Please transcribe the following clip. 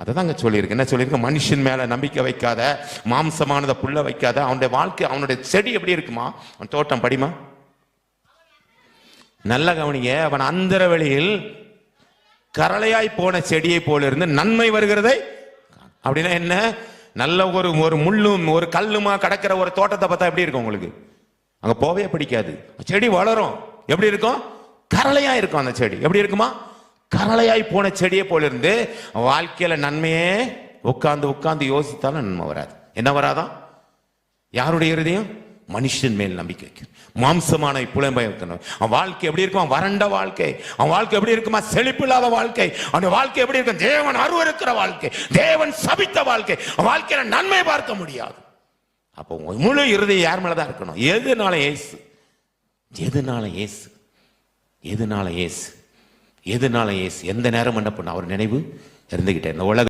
அதைதாங்க சொல்லியிருக்கு. என்ன சொல்லியிருக்கு? மனுஷன் மேல நம்பிக்கை வைக்காத, மாம்சமானதை புள்ள வைக்காத. அவனுடைய வாழ்க்கை, அவனுடைய செடி எப்படி இருக்குமா? அவன் தோட்டம் படிமா, நல்ல கவனிங்க. அவன் அந்தர வெளியில் கரளையாய் போன செடியை போல இருந்து நன்மை வருகிறதை. அப்படின்னா என்ன? நல்ல ஒரு முள்ளும் ஒரு கல்லுமா கடக்கிற ஒரு தோட்டத்தை பார்த்தா எப்படி இருக்கும் உங்களுக்கு? அங்க போவே பிடிக்காது. செடி வளரும், எப்படி இருக்கும்? கரளையா இருக்கும். அந்த செடி எப்படி இருக்குமா? கரளையாய் போன செடியை போல இருந்து வாழ்க்கையில நன்மையே உட்கார்ந்து உட்கார்ந்து யோசித்தாலும் நன்மை வராது. என்ன வராதான்? யாருடைய இருதயம்? மனுஷன் மேல் நம்பிக்கை வைக்கும். மாம்சமான புலம்பை வைக்கணும். அவன் வாழ்க்கை எப்படி இருக்கும்? வறண்ட வாழ்க்கை. அவன் வாழ்க்கை எப்படி இருக்குமா? செழிப்பு இல்லாத வாழ்க்கை. அவன் வாழ்க்கை எப்படி இருக்கும்? தேவன் அருவருக்கிற வாழ்க்கை, தேவன் சபித்த வாழ்க்கை. அவன் வாழ்க்கையில நன்மை பார்க்க முடியாது. அப்போ முழு இருதயம் யார் மேலதான் இருக்கணும்? எதுனால இயேசு, எதுனால இயேசு, எதுனால இயேசு, எதுனால இயேசு. எந்த நேரம் என்ன பண்ண அவர் நினைவு இருந்துகிட்டே. இந்த உலக